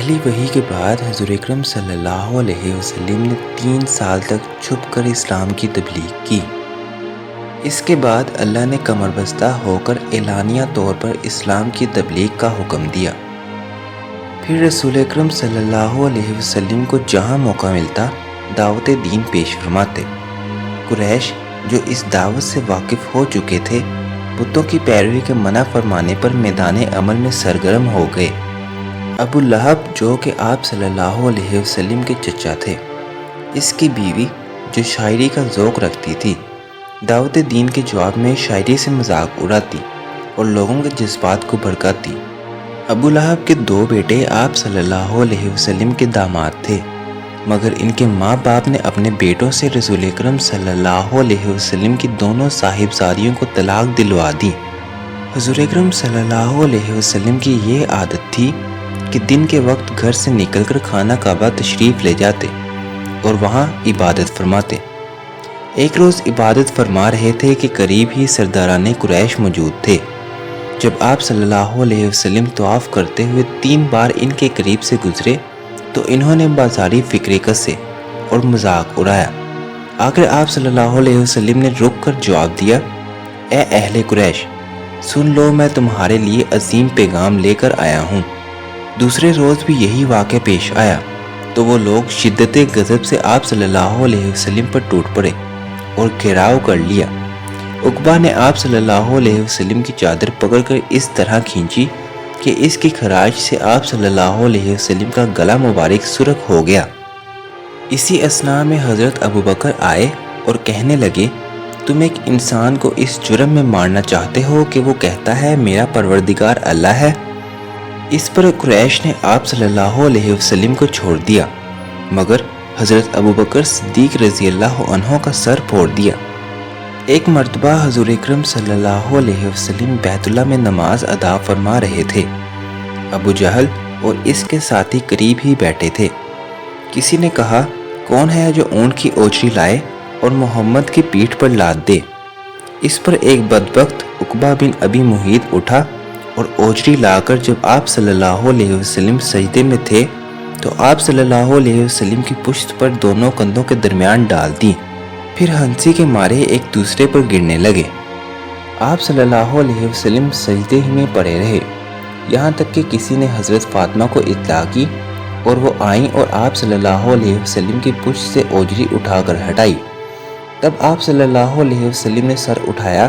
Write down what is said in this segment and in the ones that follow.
پہلی وحی کے بعد حضور اکرم صلی اللہ علیہ وسلم نے 3 سال تک چھپ کر اسلام کی تبلیغ کی۔ اس کے بعد اللہ نے کمر بستہ ہو کر اعلانیہ طور پر اسلام کی تبلیغ کا حکم دیا۔ پھر رسول اکرم صلی اللہ علیہ وسلم کو جہاں موقع ملتا دعوت دین پیش فرماتے۔ قریش جو اس دعوت سے واقف ہو چکے تھے، بتوں کی پیروی کے منع فرمانے پر میدان عمل میں سرگرم ہو گئے۔ ابو لہب جو کہ آپ صلی اللہ علیہ وسلم کے چچا تھے، اس کی بیوی جو شاعری کا ذوق رکھتی تھی، دعوت دین کے جواب میں شاعری سے مذاق اڑاتی اور لوگوں کے جذبات کو بھڑکاتی۔ ابو لہب کے 2 بیٹے آپ صلی اللہ علیہ وسلم کے داماد تھے، مگر ان کے ماں باپ نے اپنے بیٹوں سے رسول اکرم صلی اللہ علیہ وسلم کی دونوں صاحبزادیوں کو طلاق دلوا دی۔ حضور اکرم صلی اللہ علیہ وسلم کی یہ عادت تھی کہ دن کے وقت گھر سے نکل کر خانہ کعبہ تشریف لے جاتے اور وہاں عبادت فرماتے۔ ایک روز عبادت فرما رہے تھے کہ قریب ہی سرداران قریش موجود تھے۔ جب آپ صلی اللہ علیہ وسلم طواف کرتے ہوئے 3 بار ان کے قریب سے گزرے تو انہوں نے بازاری فکرے کسے اور مذاق اڑایا۔ آخر آپ صلی اللہ علیہ وسلم نے رک کر جواب دیا، اے اہل قریش، سن لو، میں تمہارے لیے عظیم پیغام لے کر آیا ہوں۔ دوسرے روز بھی یہی واقعہ پیش آیا تو وہ لوگ شدت غضب سے آپ صلی اللہ علیہ وسلم پر ٹوٹ پڑے اور گھیراؤ کر لیا۔ عقبہ نے آپ صلی اللہ علیہ وسلم کی چادر پکڑ کر اس طرح کھینچی کہ اس کی خراش سے آپ صلی اللہ علیہ وسلم کا گلا مبارک سرخ ہو گیا۔ اسی اثناء میں حضرت ابو بکر آئے اور کہنے لگے، تم ایک انسان کو اس جرم میں مارنا چاہتے ہو کہ وہ کہتا ہے میرا پروردگار اللہ ہے؟ اس پر قریش نے آپ صلی اللہ علیہ وسلم کو چھوڑ دیا، مگر حضرت ابو بکر صدیق رضی اللہ عنہ کا سر پھوڑ دیا۔ ایک مرتبہ حضور اکرم صلی اللہ علیہ وسلم بیت اللہ میں نماز ادا فرما رہے تھے۔ ابو جہل اور اس کے ساتھی قریب ہی بیٹھے تھے۔ کسی نے کہا، کون ہے جو اونٹ کی اوجری لائے اور محمد کی پیٹھ پر لاد دے؟ اس پر ایک بدبخت عقبہ بن ابی معیط اٹھا اور اوجری لا کر جب آپ صلی اللہ علیہ وسلم سجدے میں تھے تو آپ صلی اللہ علیہ وسلم کی پشت پر دونوں کندھوں کے درمیان ڈال دی، پھر ہنسی کے مارے ایک دوسرے پر گرنے لگے۔ آپ صلی اللہ علیہ وسلم سجدے ہی میں پڑے رہے، یہاں تک کہ کسی نے حضرت فاطمہ کو اطلاع کی اور وہ آئیں اور آپ صلی اللہ علیہ وسلم کی پشت سے اوجری اٹھا کر ہٹائی۔ تب آپ صلی اللہ علیہ وسلم نے سر اٹھایا،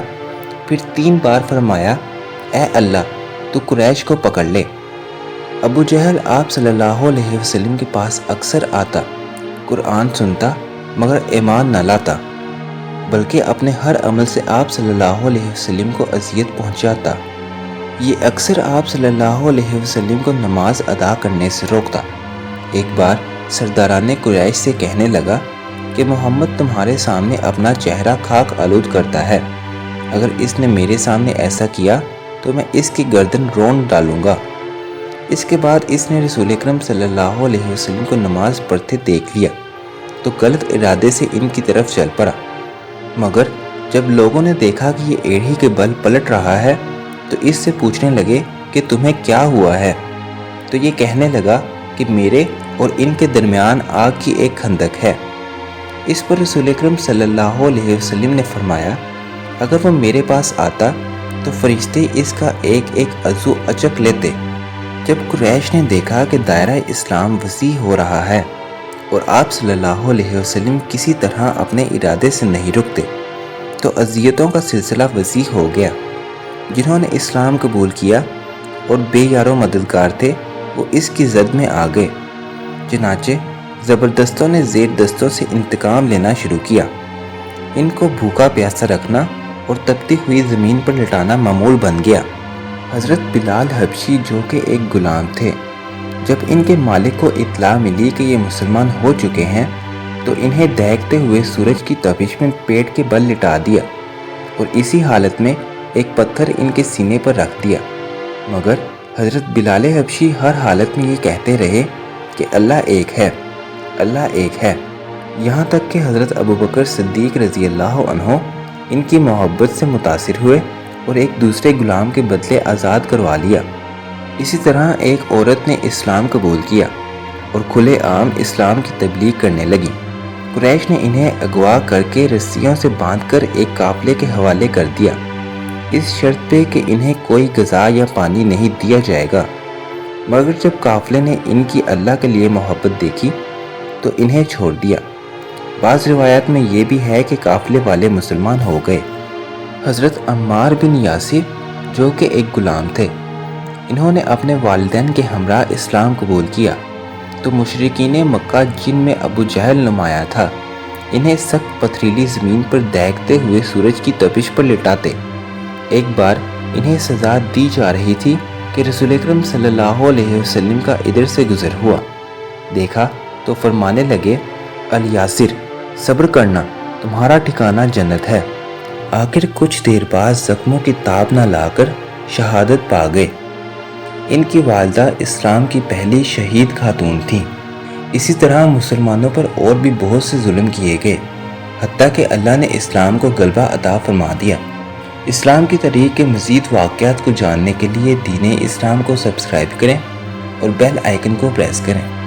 پھر 3 بار فرمایا، اے اللہ، تو قریش کو پکڑ لے۔ ابو جہل آپ صلی اللہ علیہ وسلم کے پاس اکثر آتا، قرآن سنتا، مگر ایمان نہ لاتا، بلکہ اپنے ہر عمل سے آپ صلی اللہ علیہ وسلم کو اذیت پہنچاتا۔ یہ اکثر آپ صلی اللہ علیہ وسلم کو نماز ادا کرنے سے روکتا۔ ایک بار سرداران قریش سے کہنے لگا کہ محمد تمہارے سامنے اپنا چہرہ خاک آلود کرتا ہے، اگر اس نے میرے سامنے ایسا کیا تو میں اس کی گردن رون ڈالوں گا۔ اس کے بعد اس نے رسول اکرم صلی اللہ علیہ وسلم کو نماز پڑھتے دیکھ لیا تو غلط ارادے سے ان کی طرف چل پڑا، مگر جب لوگوں نے دیکھا کہ یہ ایڑھی کے بل پلٹ رہا ہے تو اس سے پوچھنے لگے کہ تمہیں کیا ہوا ہے؟ تو یہ کہنے لگا کہ میرے اور ان کے درمیان آگ کی ایک خندق ہے۔ اس پر رسول اکرم صلی اللہ علیہ وسلم نے فرمایا، اگر وہ میرے پاس آتا تو فرشتے اس کا ایک ایک عضو اچک لیتے۔ جب قریش نے دیکھا کہ دائرہ اسلام وسیع ہو رہا ہے اور آپ صلی اللہ علیہ وسلم کسی طرح اپنے ارادے سے نہیں رکتے تو اذیتوں کا سلسلہ وسیع ہو گیا۔ جنہوں نے اسلام قبول کیا اور بے یار و مددگار تھے وہ اس کی زد میں آ گئے، چنانچہ زبردستوں نے زیر دستوں سے انتقام لینا شروع کیا۔ ان کو بھوکا پیاسا رکھنا اور تپتی ہوئی زمین پر لٹانا معمول بن گیا۔ حضرت بلال حبشی جو کہ ایک غلام تھے، جب ان کے مالک کو اطلاع ملی کہ یہ مسلمان ہو چکے ہیں تو انہیں دہکتے ہوئے سورج کی تپش میں پیٹ کے بل لٹا دیا اور اسی حالت میں ایک پتھر ان کے سینے پر رکھ دیا، مگر حضرت بلال حبشی ہر حالت میں یہ کہتے رہے کہ اللہ ایک ہے، اللہ ایک ہے، یہاں تک کہ حضرت ابو بکر صدیق رضی اللہ عنہ ان کی محبت سے متاثر ہوئے اور ایک دوسرے غلام کے بدلے آزاد کروا لیا۔ اسی طرح ایک عورت نے اسلام قبول کیا اور کھلے عام اسلام کی تبلیغ کرنے لگی۔ قریش نے انہیں اغوا کر کے رسیوں سے باندھ کر ایک قافلے کے حوالے کر دیا، اس شرط پہ کہ انہیں کوئی غذا یا پانی نہیں دیا جائے گا۔ مگر جب قافلے نے ان کی اللہ کے لیے محبت دیکھی تو انہیں چھوڑ دیا۔ بعض روایات میں یہ بھی ہے کہ قافلے والے مسلمان ہو گئے۔ حضرت عمار بن یاسر جو کہ ایک غلام تھے، انہوں نے اپنے والدین کے ہمراہ اسلام قبول کیا تو مشرکین مکہ جن میں ابو جہل نمایاں تھا انہیں سخت پتھریلی زمین پر دیکھتے ہوئے سورج کی تپش پر لٹاتے۔ ایک بار انہیں سزا دی جا رہی تھی کہ رسول اکرم صلی اللہ علیہ وسلم کا ادھر سے گزر ہوا، دیکھا تو فرمانے لگے، الیاسر صبر کرنا، تمہارا ٹھکانہ جنت ہے۔ آخر کچھ دیر بعد زخموں کی تاب نہ لا کر شہادت پا گئے۔ ان کی والدہ اسلام کی پہلی شہید خاتون تھیں۔ اسی طرح مسلمانوں پر اور بھی بہت سے ظلم کیے گئے، حتیٰ کہ اللہ نے اسلام کو غلبہ عطا فرما دیا۔ اسلام کی تاریخ کے مزید واقعات کو جاننے کے لیے دین اسلام کو سبسکرائب کریں اور بیل آئیکن کو پریس کریں۔